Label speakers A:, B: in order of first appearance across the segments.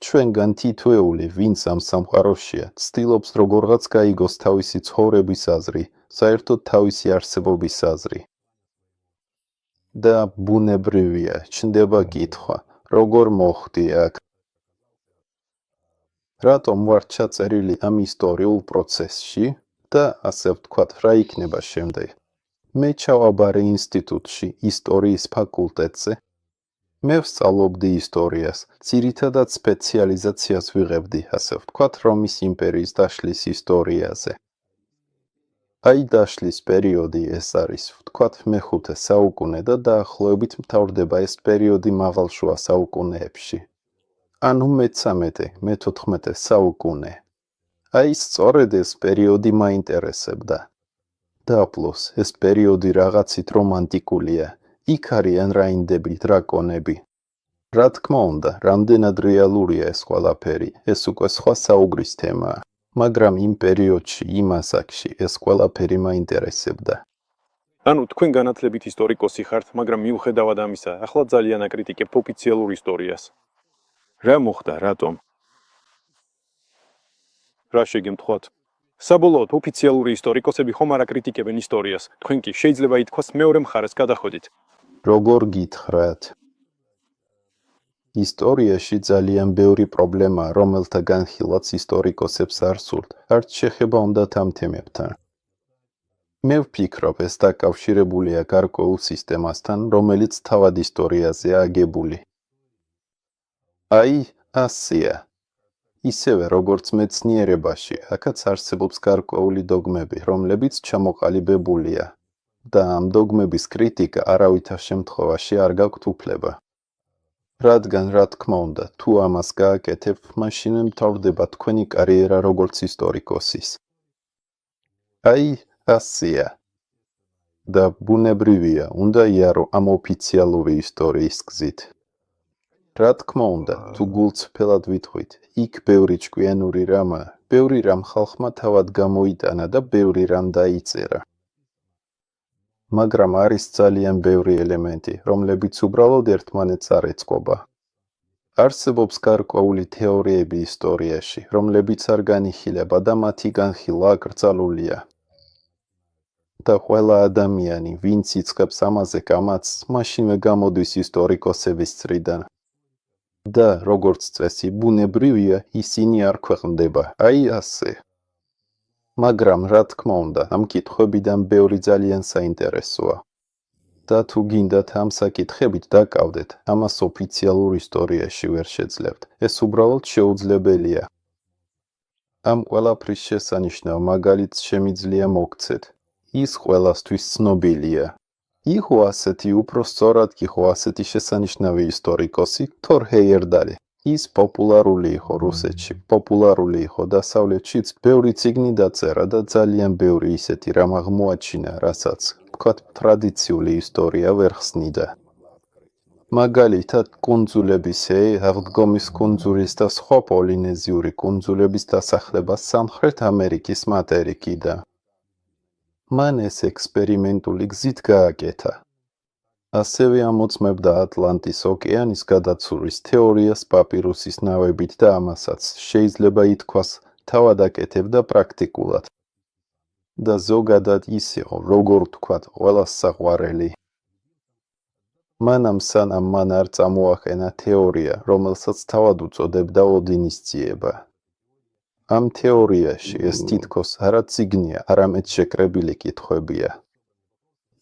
A: ჩვენგან თითოეული, ვინც ამ სამყაროშია, ცდილობს როგორღაც გაიგოს თავისი ცხოვრების აზრი, საერთოდ თავისი არსებობის აზრი. და ბუნებრივია, ჩნდება კითხვა, როგორ მოხდი აქ? რატომ ვარ ჩაწერილი ამ ისტორიულ პროცესში და ასე ვთქვათ, რა იქნება შემდეგ? მე ჩავაბარე ინსტიტუტში, ისტორიის ფაკულტეტზე. მე ვსწავლობდი ისტორიას, ძირითადად სპეციალიზაციას ვიღებდი, ასე ვთქვათ, რომის იმპერიის დაშლის ისტორიაზე. აი დაშლის პერიოდი ეს არის, ვთქვათ, მე-5 საუკუნე და დაახლოებით მთავრდება ეს პერიოდი მაღალ შუა საუკუნეებში. ანუ მე-13, მე-14 საუკუნე. აი სწორედ ეს პერიოდი მაინტერესებდა. და პლუს ეს პერიოდი რაღაცით რომანტიკულია. იქ არიან რაინდები, დრაკონები. რა თქმა უნდა, რამდენად რეალურია ეს ყველაფერი, ეს უკვე სხვა საუგრის თემაა. მაგრამ იმ პერიოდში, იმ ასაკში ეს ყველაფერი მაინტერესებდა.
B: ანუ თქვენ განათლებით ისტორიკოსი ხართ, მაგრამ მიუხედავად ამისა, ახლა ძალიან აკრიტიკებთ ოფიციალურ ისტორიას. რა მოხდა, რატომ? რა შეგემთხვათ? საბოლოოდ ოფიციალური ისტორიკოსები ხომ არ აკრიტიკებენ ისტორიას, თქვენ კი შეიძლება ითქვას მეორე მხარეს გადახვედით.
A: როგორ გითხრათ? ისტორიაში ძალიან ბევრი პრობლემაა, რომელთა განხილვაც ისტორიკოსებს არ სურთ, არც შეხება უნდათ ამ თემებთან. მე ვფიქრობ, ეს დაკავშირებულია გარკვეულ სისტემასთან, რომელიც თავად ისტორიაზეა აგებული. აი, ასეა. ისევე როგორც მეცნიერებაში, აქაც არსებობს გარკვეული დოგმები, რომლებიც ჩამოყალიბებულია. და ამ დოგმების კრიტიკა არავითარ შემთხვევაში არ გაქვთ უფლება. რადგან, რა თქმა უნდა, თუ ამას გააკეთებთ, მაშინვე მთავრდება თქვენი კარიერა როგორც ისტორიკოსის. აი, ასეა. და ბუნებრივია, უნდა იარო ამ ოფიციალური ისტორიის გზით. რა თქმა უნდა, თუ გულწრფელად ვითვლით, იქ ბევრი ჭკვიანური რამაა, ბევრი რამ ხალხმა თავად გამოიტანა და ბევრი რამ დაიწერა. მაგრამ არის ძალიან ბევრი ელემენტი, რომლებიც უბრალოდ ერთმანეთს არ ეწყობა. არსებობს გარკვეული თეორიები ისტორიაში, რომლებიც არ განიხილება და მათი განხილვა აკრძალულია. და ყველა ადამიანი, ვინც იწყებს ამაზე კამათს, მაშინვე გამოდის ისტორიკოსების წრიდან. და, როგორც წესი, ბუნებრივია, ისინი არ ქვეყნდება, აი ასე. მაგრამ, რა თქმა უნდა, ამ კითხვებიდან ბევრი ძალიან საინტერესოა. და თუ გინდათ ამ საკითხებით დაკავდეთ, ამას ოფიციალურ ისტორიაში ვერ შეძლებთ, ეს უბრალოდ შეუძლებელია. ამ ყველაფრის შესანიშნავ მაგალითს შემიძლია მოგცეთ. ის ყველასთვის ცნობილია. იყო ასეთი, უფრო სწორად იყო ასეთი შესანიშნავი ისტორიკოსი, თორ ჰეიერდალი. ის პოპულარული იყო რუსეთში, პოპულარული იყო დასავლეთშიც, ბევრი წიგნი დაწერა და ძალიან ბევრი ისეთი რამ აღმოაჩინა, რასაც, ვთქვათ, ტრადიციული ისტორია ვერ ხსნიდა. მაგალითად, კუნძულების აღდგომის კუნძულის და სხვა პოლინეზიური კუნძულების დასახლება სამხრეთ ამერიკის მატერიკიდან. მან ეს ექსპერიმენტული გზით გააკეთა. ასევე ამოწმებდა ატლანტის ოკეანის გადაცურის თეორიას პაპირუსის ნავებით და ამასაც შეიძლება ითქვას თავად აკეთებდა პრაქტიკულად. და ზოგადად ის იყო, როგორ ვთქვათ, ყველას საყვარელი. მანამ სანამ მან არ წამოაყენა თეორია, რომელსაც თავად უწოდებდა ოდინის ძიება. ამ თეორიაში ეს თითქოს არა წიგნია, არამედ შეკრებილი კითხვებია.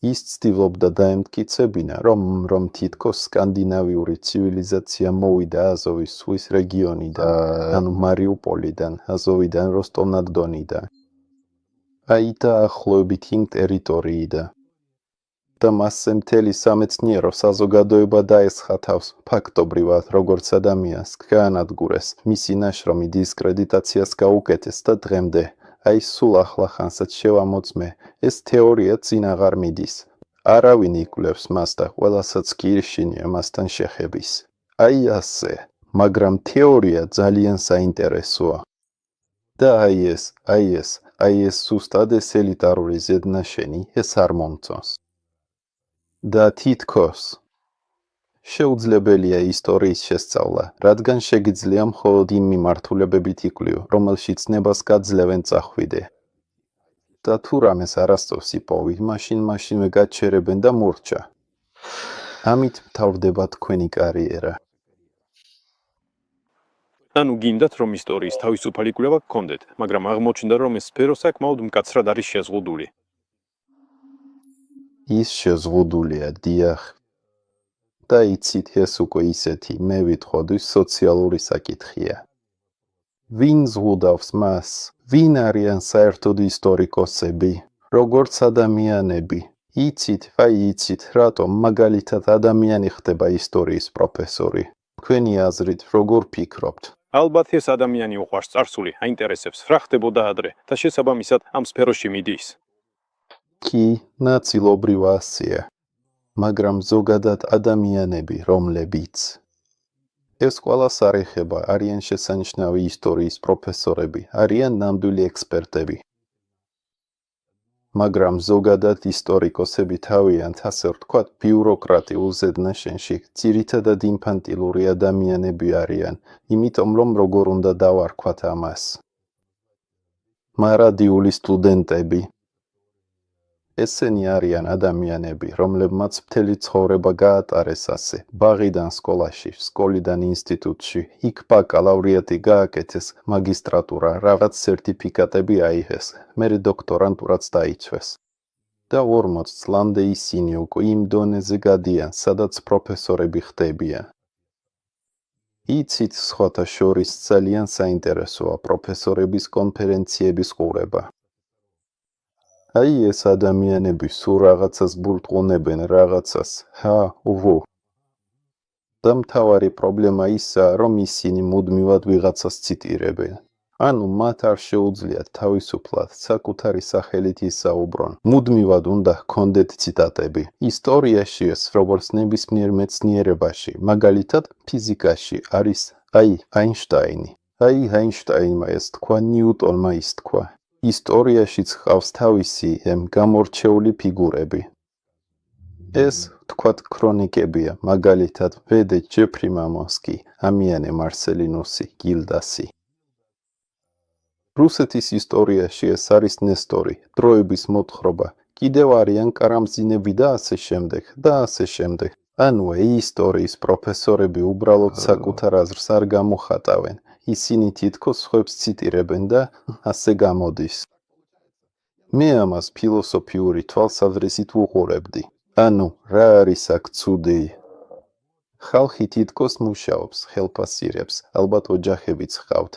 A: ის ცდილობდა დაემტკიცებინა, რომ თითქოს სკანდინავიური ცივილიზაცია მოვიდა აზოვის ზღვის რეგიონიდან, ანუ მარიუპოლიდან, აზოვიდან, როსტოვ-ნად-დონიდან. აი დაახლოებით იმ ტერიტორიიდან. და მასზე მთელი სამეცნიერო საზოგადოება დაესხა თავს, ფაქტობრივად, როგორც ადამიანს, გაანადგურეს, მისი ნაშრომი დისკრედიტაციას გაუკეთეს და დღემდე, აი სულ ახლახანსაც შევამოწმე, ეს თეორია წინ აღარ მიდის. არავინ იკვლევს მას და ყველასაც კი ირშინია მასთან შეხების. აი ასე, მაგრამ თეორია ძალიან საინტერესოა. და აი ეს სუსტად ეს ელიტარული ზედნაშენი, ეს არ მომწონს. და თითქოს შეუძლებელია ისტორიის შესწავლა, რადგან შეგიძლია მხოლოდ იმ მიმართულებებით იკვლიო, რომელშიც ნებას გაძლევენ წახვიდე. და თუ რამეს არასწორს იპოვი, მაშინვე გაჩერებენ და მორჩა. ამით მთავრდება თქვენი კარიერა.
B: ანუ გინდათ რომ ისტორიის თავისუფალი კვლევა გქონდეთ, მაგრამ აღმოჩნდა რომ ეს სფერო საკმაოდ მკაცრად არის შეზღუდული.
A: ის შეზღუდულია, დიახ. და იცით, ეს უკვე ისეთი, მე ვიტყოდი, სოციალური საკითხია. ვინ ზღუდავს მას? ვინ არიან საერთოდ ისტორიკოსები? როგორც ადამიანები? იცით, რატომ მაგალითად ადამიანი ხდება ისტორიის პროფესორი? თქვენი აზრით, როგორ ფიქრობთ?
B: ალბათ ეს ადამიანი უყვარს წარსული, აინტერესებს რა ხდებოდა ადრე და შესაბამისად ამ სფეროში მიდის.
A: კი, ნაწილობრივ ასეა. მაგრამ ზოგადად ადამიანები, რომლებიც ეს ყველას არ ეხება, არიან შესანიშნავი ისტორიის პროფესორები, არიან ნამდვილი ექსპერტები. მაგრამ ზოგადად ისტორიკოსები თავიანთ, ასე ვთქვათ, ბიუროკრატიულ ზედნაშენში ძირითადად ინფანტილური ადამიანები არიან, იმიტომ რომ როგორ უნდა დავარქვათ ამას. მარადიული სტუდენტები. ესენი არიან ადამიანები, რომლებმაც მთელი ცხოვრება გაატარეს ასე, ბაღიდან სკოლაში, სკოლიდან ინსტიტუტში, იქ ბაკალავრიატი გააკეთეს, მაგისტრატურა, რაღაც სერტიფიკატები აიღეს, მერე დოქტორანტურაც დაიცვეს. და 40 წლამდე ისინი უკვე იმ დონეზე გადიან, სადაც პროფესორები ხდებიან. იცით, სხვათა შორის ძალიან საინტერესოა პროფესორების კონფერენციების ყურება. აი ეს ადამიანები სულ რაღაცას ბურტყუნებენ რაღაცას, უ. და მთავარი პრობლემა ისაა, რომ ისინი მუდმივად ვიღაცას ციტირებენ. ანუ მათ არ შეუძლიათ თავისუფლად საკუთარი სახელით ისაუბრონ. მუდმივად უნდა ჰქონდეთ ციტატები. ისტორიაში ეს, როგორც ნებისმიერ მეცნიერებაში, მაგალითად ფიზიკაში არის აინშტაინი. აინშტაინმა ეს თქვა, ნიუტონმა ის თქვა. ისტორიაშიც ჰყავს თავისი გამორჩეული ფიგურები. ეს, ვთქვათ, ქრონიკებია, მაგალითად ვედე ჯეფრი მამონსკი, ამიანე მარსელინუსი, გილდასი. რუსეთის ისტორიაში ეს არის ნესტორი, დროების მოთხრობა, კიდევ არიან კარამზინები და ასე შემდეგ. ანუ ისტორიის პროფესორები უბრალოდ საკუთარ აზრს არ გამოხატავენ. ისინი თითქოს სხვებს ციტირებენ და ასე გამოდის. მე ამას ფილოსოფიური თვალსაზრისით ვუყურებდი. ანუ, რა არის აქ ცუდი? ხალხი თითქოს მუშაობს, ხელფასირებს, ალბათ ოჯახებიც ჰყავთ.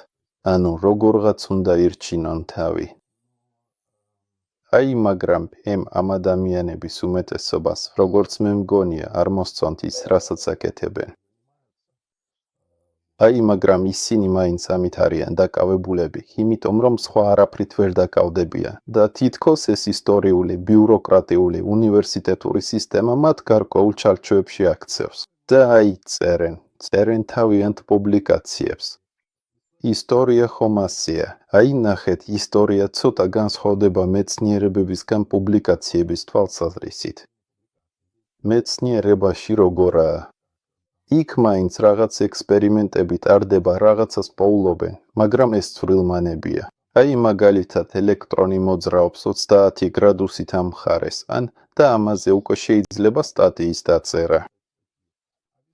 A: ანუ, როგორღაც უნდა ირჩინონ თავი. მაგრამ ამ ადამიანების უმეტესობას, როგორც მე მგონია, არ მოსწონთ ის, რასაც აკეთებენ. მაგრამ ისინი მაინც ამით არიან დაკავებულები, იმიტომ რომ სხვა არაფრით ვერ დაკავდებიან და თითქოს ეს ისტორიული, ბიუროკრატიული, უნივერსიტეტური სისტემა მათ გარკვეულ ჩარჩოებში აქცევს. და წერენ თავიანთ პუბლიკაციებს. ისტორია ხომ ასეა. ნახეთ, ისტორია ცოტა განსხვავდება მეცნიერებებისგან პუბლიკაციების თვალსაზრისით. მეცნიერებაში როგორაა? იქ მაინც რაღაც ექსპერიმენტები ტარდება, რაღაცას პოულობენ, მაგრამ ეს ცვრილმანებია. მაგალითად, ელექტრონი მოძრაობს 30 გრადუსით ამ მხარეს, და ამაზე უკვე შეიძლება სტატიის დაწერა.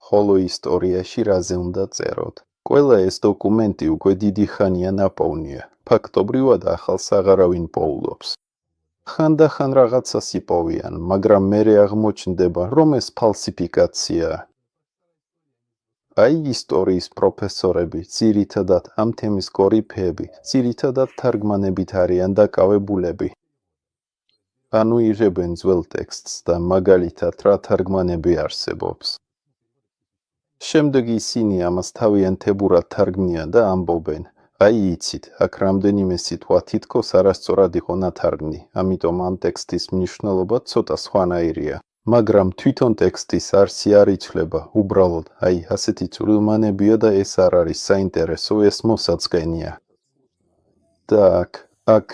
A: ხოლო ისტორიაში რაზე უნდა წეროთ? ყველა ეს დოკუმენტი უკვე დიდი ხანია ნაპოვნია. ფაქტობრივად ახალს აღარავინ პოულობს. ხანდახან რაღაცას იპოვიან, მაგრამ მერე აღმოჩნდება, რომ ეს ფალსიფიკაციაა. ისტორიის პროფესორები, ძირითადად ამ თემის კორიფეები, ძირითადად თარგმანებით არიან დაკავებულები. ანუ იღებენ ძველ ტექსტს და მაგალითად რა თარგმანები არსებობს. შემდეგ ისინი ამას თავიანთებურად თარგმნიან და ამბობენ, იცით, აქ რამდენიმე სიტყვა თითქოს არასწორად იყო ნათარგმნი, ამიტომ ამ ტექსტის მნიშვნელობა ცოტა სხვანაირია. მაგრამ თვითონ ტექსტის არსი არ იცვლება, უბრალოდ, ასეთი ცვრილმანებია და ეს არ არის საინტერესო, ეს მოსაწყენია. და აქ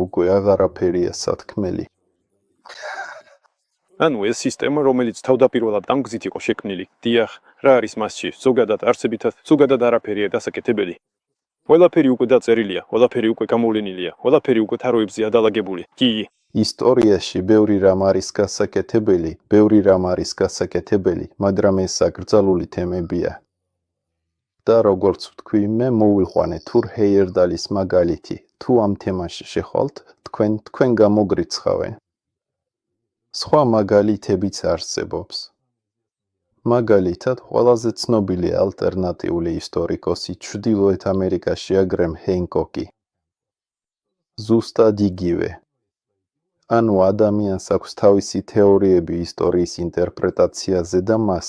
A: უკვე აღარაფერია სათქმელი.
B: ანუ ეს სისტემა, რომელიც თავდაპირველად ამ გზით იყო შექმნილი, დიახ, რა არის მასში, ზოგადად არაფერია დასაკეთებელი. ყველაფერი უკვე დაწერილია, ყველაფერი უკვე გამოვლენილია, ყველაფერი უკვე თაროებზე ადალაგებული. კი,
A: ისტორიაში ბევრი რამ არის გასაკეთებელი, მაგრამ ეს აკრძალული თემებია. და როგორც ვთქვი, მე მოვიყვანე თურ ჰეიერდალის მაგალითი. თუ ამ თემაში შეხვალთ, თქვენ გამოგრიცხავენ. სხვა მაგალითებიც არსებობს. მაგალითად, ყველაზე ცნობილი ალტერნატიული ისტორიკოსი ჩრდილოეთ ამერიკაშია გრემ ჰენკოკი. ზუსტად იგივე. ანუ ადამიანს აქვს თავისი თეორიები ისტორიის ინტერპრეტაციაზე და მას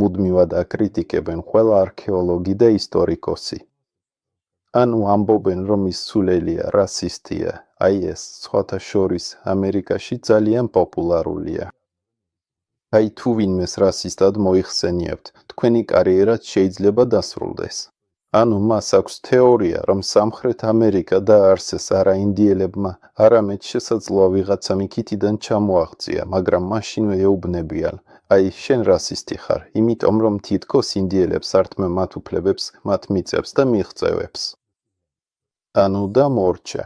A: მუდმივად აკრიტიკებენ ყველა არქეოლოგი და ისტორიკოსი. ანუ ამბობენ, რომ ის სულელია, რასისტია. აი ეს, სხვათა შორის, ამერიკაში ძალიან პოპულარულია. აი თუ ვინმეს რასისტად მოიხსენიებთ, თქვენი კარიერაც შეიძლება დასრულდეს. ანუ მას აქვს თეორია, რომ სამხრეთ ამერიკა დააარსეს არა ინდიელებმა, არამედ შესაძლოა ვიღაცა მიქითიდან ჩამოაღწია, მაგრამ მაშინვე ეუბნებიან, აი შენ რასისტი ხარ, იმიტომ რომ თითქოს ინდიელებს ართმევ მათ უფლებებს, მათ მიწებს და მიღწევებს. ანუ დამორჩა.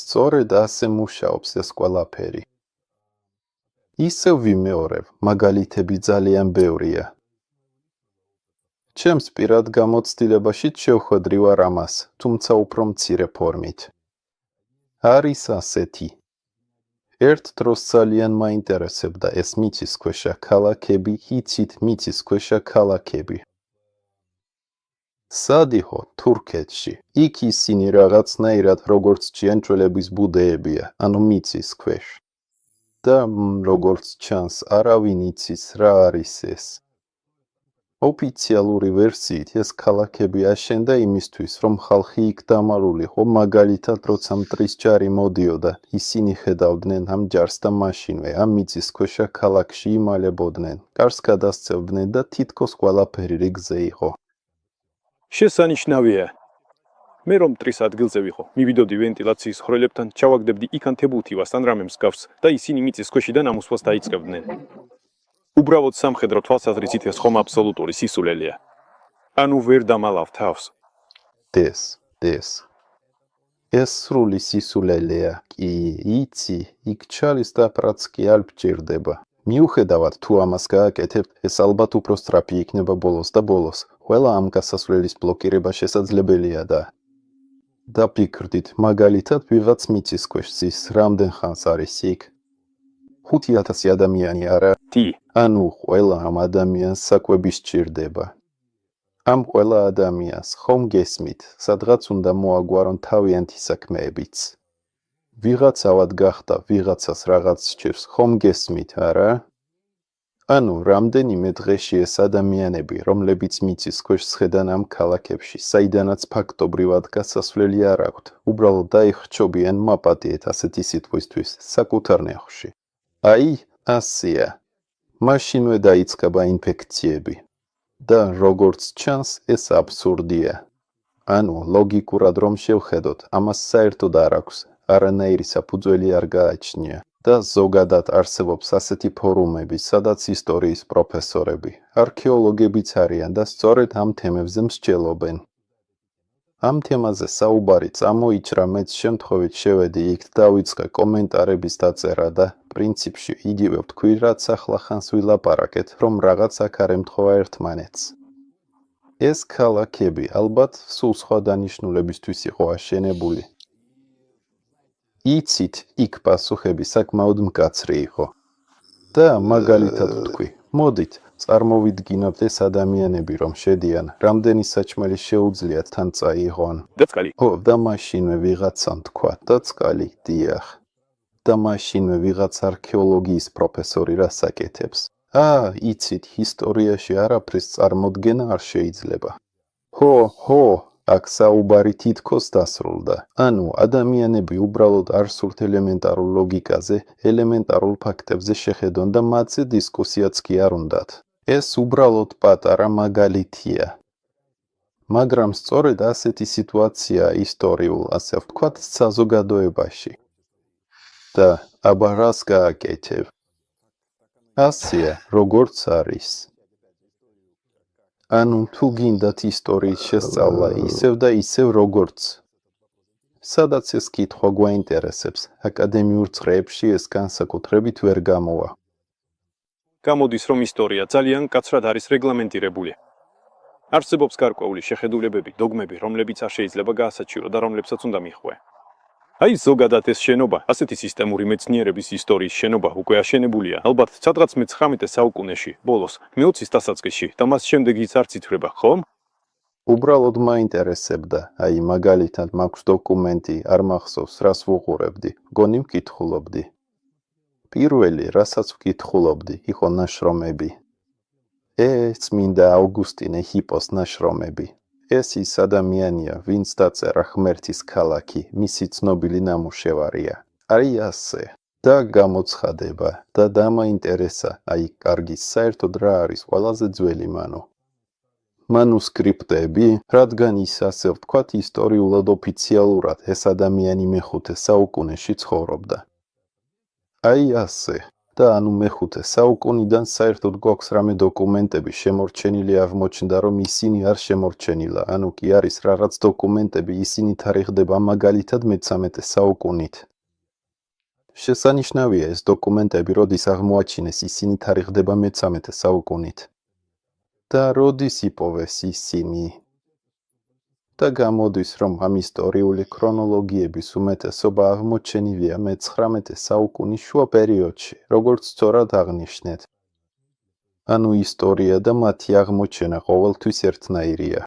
A: სწორედ ასე მუშაობს ეს ყველაფერი. ისევ ვიმეორებ, მაგალითები ძალიან ბევრია. ჩემს პირად გამოცდილებაშიც შევხვედრივარ ამას, თუმცა უფრო მცირე ფორმით. არის ასეთი. ერთ დროს ძალიან მაინტერესებდა ეს მიწისქვეშა ქალაქები, იცით მიწისქვეშა ქალაქები. სადიხო, თურქეთში. იქ ისინი რაღაცნაირად როგორც ჭიანჭველების ბუდეებია, ანუ მიწის ქვეშ. და როგორც ჩანს, არავინ იცის რა არის ეს. ოფიციალური ვერსიით ეს ქალაქები აშენდა იმისთვის, რომ ხალხი იქ დამალულიყო, მაგალითად, როცა მტრის ჯარი მოდიოდა, ისინი ხედავდნენ ამ ჯარს და მაშინვე ამ მიწისქვეშა ქალაქში იმალებოდნენ, კარს გადასცემდნენ და თითქოს ყველაფერი რიგზე იყო.
B: შესანიშნავია. მე რომ მტრის ადგილზე ვიყო, მივიდოდი ვენტილაციის ხვრელებთან, ჩავაგდებდი იქან თებუთივას ან რამე მსგავს და ისინი მიწის ქვეშიდან ამოსვლას დაიწყებდნენ. უბრალოდ სამხედრო თვალსაზრისით ეს ხომ აბსოლუტური სისულელეა. ანუ ვერ დამალავ თავს.
A: ეს სრული სისულელეა, კი, იცი, იქ ჩალის დაფრაც კი არ გჭირდება. მიუხედავად თუ ამას გააკეთებთ, ეს ალბათ უფრო სწრაფი იქნება ბოლოს და ბოლოს. ყველა ამ გასასვლელის ბლოკირება შესაძლებელია და დაფიქრდით, მაგალითად, ვიღაც მიწის ქვეშ ზის, რამდენ ხანს არის იქ? 5000 ადამიანი არა?
B: დი.
A: ანუ ყველა ამ ადამიანს საკვები სჭირდება. ამ ყველა ადამიანს ხომ გესმით, სადღაც უნდა მოაგვარონ თავიანთი საქმეებიც. ვიღაცავად გახდა, ვიღაცას რაღაც სჭირს, ხომ გესმით, არა? ანუ რამდენიმე დღეში ეს ადამიანები, რომლებიც მიწის ქვეშ სხედან ამ ქალაქებში, საიდანაც ფაქტობრივად გასასვლელი არ აქვთ, უბრალოდ დაიხრჩობიან მაპატიეთ ასეთი სიტყვისთვის, საკუთარ ნეხში. აი, ასეა. მაშინვე დაიწყება ინფექციები. და როგორც ჩანს, ეს აბსურდია. ანუ ლოგიკურად რომ შევხედოთ, ამას საერთოდ არ აქვს, არანაირი საფუძველი არ გააჩნია. და ზოგადად არსებობს ასეთი ფორუმები, სადაც ისტორიის პროფესორები, არქეოლოგებიც არიან და სწორედ ამ თემებზე მსჯელობენ. ამ თემაზე საუბარი წამოიჭრა, მეც შემთხვევით შევედი იქ და დავიწყე კომენტარების დაწერა და პრინციპში იგივე ვთქვი, რაც ახლახანს ვილაპარაკეთ, რომ რაღაც აქ არ ემთხვევა ერთმანეთს. ეს ქალაქები ალბათ სულ სხვა დანიშნულებისთვის იყო აშენებული. იცით, იქ პასუხები საკმაოდ მკაცრი იყო. და მაგალითად ვთქვი, მოდით, წარმოვიდგინოთ ეს ადამიანები რომ შედიან, რამდენი საჭმელი შეუძლიათ თან წაიღონ.
B: დაწყალი.
A: და მაშინვე ვიღაცამ თქვა, დაწყალი, დიახ. და მაშინვე ვიღაც არქეოლოგიის პროფესორი რას აკეთებს? იცით, ისტორიაში არაფრის წარმოდგენა არ შეიძლება. ხო, აქ საუბარი თითქოს დასრულდა. ანუ ადამიანები უბრალოდ არ სურთ ელემენტარულ ლოგიკაზე, ელემენტარულ ფაქტებზე შეხედონ და მათზე დისკუსიაც კი არ უნდათ. ეს უბრალოდ პატარა მაგალითია. მაგრამ სწორედ ასეთი სიტუაციაა ისტორიულ, ასე ვთქვათ, საზოგადოებაში. და აბა რას გააკეთებ? ასეა, როგორც არის. ანუ თუ გინდათ ისტორიის შესწავლა ისევ და ისევ როგორც. სადაც ეს კითხვა გვაინტერესებს, აკადემიურ წრეებში ეს განსაკუთრებით ვერ გამოვა.
B: გამოდის, რომ ისტორია ძალიან მკაცრად არის რეგლამენტირებული. არსებობს გარკვეული შეხედულებები, დოგმები, რომლებიც არ შეიძლება გაასაჩირო და რომლებსაც უნდა მიხვე. აი ზოგადად ეს შენობა, ასეთი სისტემური მეცნიერების ისტორიის შენობა უკვე აშენებულია, ალბათ სადღაც მე-19 საუკუნეში, ბოლოს, მე-20-ის დასაწყისში და მას შემდეგ ის არც ითვლება, ხომ?
A: უბრალოდ მაინტერესებდა, აი მაგალითად მაქვს დოკუმენტი, არ მახსოვს, რას ვუყურებდი, მგონი ვკითხულობდი. პირველი, რასაც ვკითხულობდი, იყო ნაშრომები. წმინდა ავგუსტინე ჰიპოს ნაშრომები. ეს ის ადამიანია, ვინც დაწერა ღმერთის ქალაქი, მისი ცნობილი ნამუშევარია. აი ასე. და გამოცხადება და დამაინტერესა, აი კარგი, საერთოდ რა არის ყველაზე ძველი მანო. მანუსკრიპტები, რადგან ის ასე ვთქვათ ისტორიულად ოფიციალურად ეს ადამიანი მე-5 საუკუნეში ცხოვრობდა. აი ასე. და ანუ მე-5 საუკუნიდან საერთოდ გვაქვს რამე დოკუმენტები შემორჩენილი აღმოჩნდა, რომ ისინი არ შემორჩენილა, ანუ კი არის რაღაც დოკუმენტები, ისინი თარიღდება მაგალითად მე-13 საუკუნით. შესანიშნავია ეს დოკუმენტები, როდის აღმოაჩინეს, ისინი თარიღდება მე-13 საუკუნით. და როდის იპოვეს ისინი? და გამოდის, რომ ამ ისტორიული ქრონოლოგიების უმეტესობა აღმოჩენილია მე-19 საუკუნის შუა პერიოდში, როგორც სწორად აღნიშნეთ. ანუ ისტორია და მათი აღმოჩენა ყოველთვის ერთნაირია.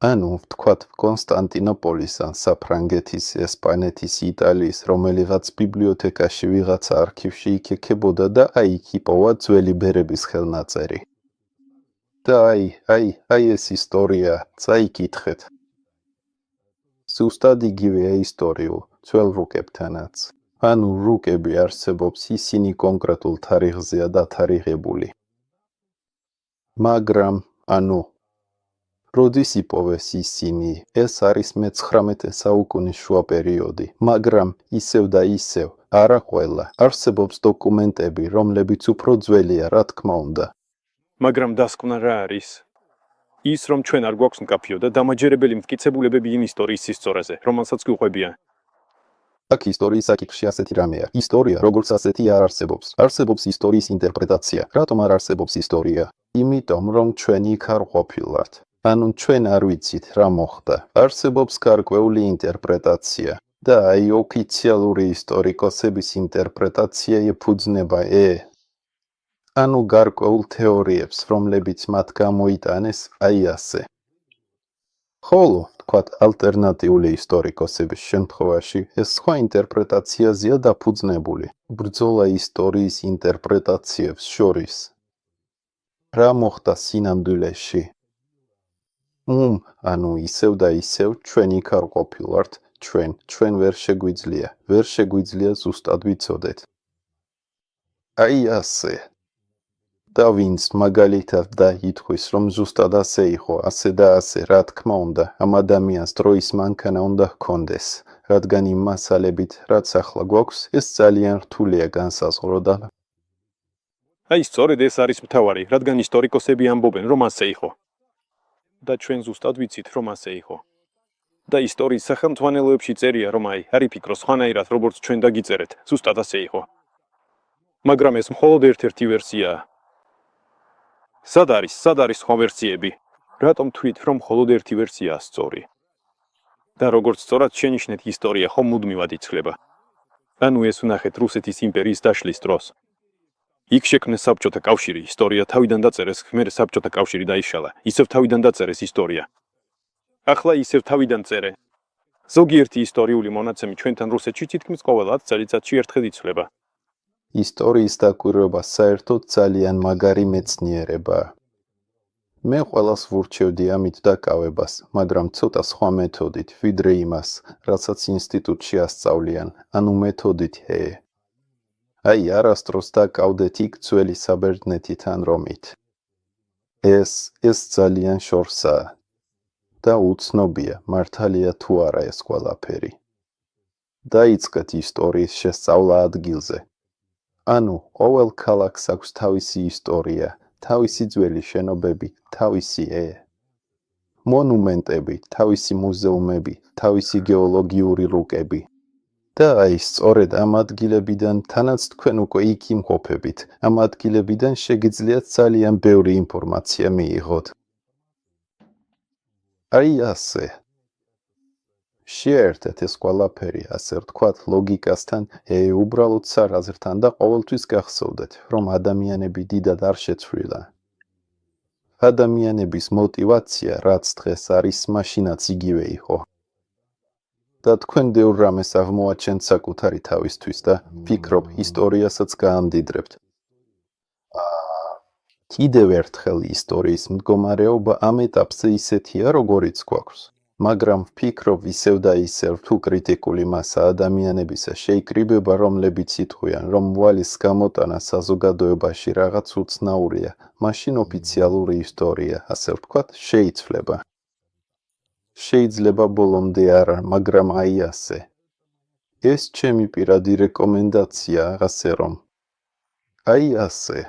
A: ანუ ვთქვათ კონსტანტინოპოლის ან საფრანგეთის, ესპანეთის, იტალიის რომელიღაც ბიბლიოთეკაში ვიღაცა არქივში იქექებოდა და აი იქ იპოვა ძველი ბერების ხელნაწერი. და აი ეს ისტორია, წაიკითხეთ. ზუსტად იგივეა ისტორიულ, ძველ რუკებთანაც. ანუ რუკები არსებობს, ისინი კონკრეტულ თარიღზეა დათარიღებული. მაგრამ, ანუ, როდის იპოვეს ისინი, ეს არის მე-19 საუკუნის შუა პერიოდი, მაგრამ ისევ და ისევ, არა ყველა, არსებობს დოკუმენტები, რომლებიც უფრო ძველია, რა თქმა უნდა.
B: მაგრამ დასკვნა რა არის? ის, რომ ჩვენ არ გვაქვს მკაფიო და დამაჯერებელი მტკიცებულებები იმ ისტორიის სისწორეზე, რომელსაც გვიყვებიან.
A: აქ ისტორიის საკითხში ასეთი რამეა. ისტორია, როგორც ასეთი არ არსებობს. არსებობს ისტორიის ინტერპრეტაცია. რატომ არ არსებობს ისტორია? იმიტომ, რომ ჩვენ იქ არ ყოფილვართ. ანუ ჩვენ არ ვიცით, რა მოხდა. არსებობს გარკვეული ინტერპრეტაცია. და აი ოფიციალური ისტორიკოსების ინტერპრეტაცია ეფუძნება ანუ გარკვეულ თეორიებს, რომლებიც მათ გამოიტანეს აი ასე. ხოლო, თქვათ, ალტერნატიული ისტორიკოსების შემთხვევაში ეს სხვა ინტერპრეტაციაზეა დაფუძნებული, ბრძოლა ისტორიის ინტერპრეტაციებს შორის. რა მოხდა სინამდვილეში? ანუ ისევ და ისევ ჩვენ იქ არ ყოფილვართ, ჩვენ ვერ შეგვიძლია ზუსტად ვიცოდეთ. აი ასე. და ვინც მაგალითად და ითქვის, რომ ზუსტად ასე იყო, ასე და ასე, რა თქმა უნდა, ამ ადამიანს დროის მანქანა უნდა ჰქონდეს, რადგან იმ მასალებით, რაც ახლა გვაქვს, ეს ძალიან რთულია განსაზღვრო და
B: აი სწორედ ეს არის მთავარი, რადგან ისტორიკოსები ამბობენ, რომ ასე იყო. და ჩვენ ზუსტად ვიცით, რომ ასე იყო. და ისტორიის სახელმძღვანელოებში წერია, რომ არ იფიქროს სხვანაირად, როგორც ჩვენ დაგიწერეთ, ზუსტად ასე იყო. მაგრამ ეს მხოლოდ ერთ-ერთი ვერსიაა. სად არის სხვა ვერსიები? რატომ თქვით, რომ მხოლოდ ერთი ვერსიაა სწორი? და როგორც სწორად შენიშნეთ, ისტორია ხომ მუდმივად იცვლება. ანუ ეს ვნახეთ რუსეთის იმპერიის დაშლის დროს. იქ შექმნეს საბჭოთა კავშირი, ისტორია თავიდან დაწერეს, მერე საბჭოთა კავშირი დაიშალა, ისევ თავიდან დაწერეს ისტორია. ახლა ისევ თავიდან წერე. ზოგიერთი ისტორიული მონაცემი ჩვენთან რუსეთში თითქმის ყოველ 10 წელიწადში ერთხელ იცვლება.
A: ისტორიის დაკვირვება საერთოდ ძალიან მაგარი მეცნიერებაა. მე ყველას ვურჩევდი ამით დაკავებას, მაგრამ ცოტა სხვა მეთოდით, ვიდრე იმას, რასაც ინსტიტუტში ასწავლიან, ანუ მეთოდით აი არასდროს დაკავდეთ იქ ძველი საბერძნეთით ან რომით. ეს ძალიან შორსაა. და უცნობია, მართალია თუ არა ეს ყველაფერი. დაიწყეთ ისტორიის შესწავლა ადგილზე. ანუ, ყოველ ქალაქს აქვს თავისი ისტორია, თავისი ძველი შენობები, თავისი მონუმენტები, თავისი მუზეუმები, თავისი გეოლოგიური რუკები. და აი, სწორედ ამ ადგილებიდან, თანაც თქვენ უკვე იქ იმყოფებით, ამ ადგილებიდან შეგიძლიათ ძალიან ბევრი ინფორმაცია მიიღოთ. აი ასე. შეერთეთ ეს ყველაფერი, ასე ვთქვათ, ლოგიკასთან, უბრალოდ სარაზრთან და ყოველთვის გახსოვდეთ, რომ ადამიანები დიდად არ შეცვლილა. ადამიანების მოტივაცია, რაც დღეს არის, მაშინაც იგივე იყო. და თქვენ ბევრ რამეს აღმოაჩენთ საკუთარი თავისთვის და ვფიქრობ, ისტორიასაც გაამდიდრებთ. კიდევ ერთხელ ისტორიის მდგომარეობა ამ ეტაპზე ისეთია, როგორიც გვაქვს. მაგრამ ვფიქრობ, ისევ და ისევ თუ კრიტიკული მასა ადამიანებისა შეიკრიბება, რომლებიც იტყვიან, რომ ვალის გამოტანა საზოგადოებაში რაღაც უცნაურია, მაშინ ოფიციალური ისტორია, ასე ვთქვათ, შეიცვლება. შეიძლება ბოლომდე არა, მაგრამ აი ასე. ეს ჩემი პირადი რეკომენდაცია, ასე რომ. აი ასე.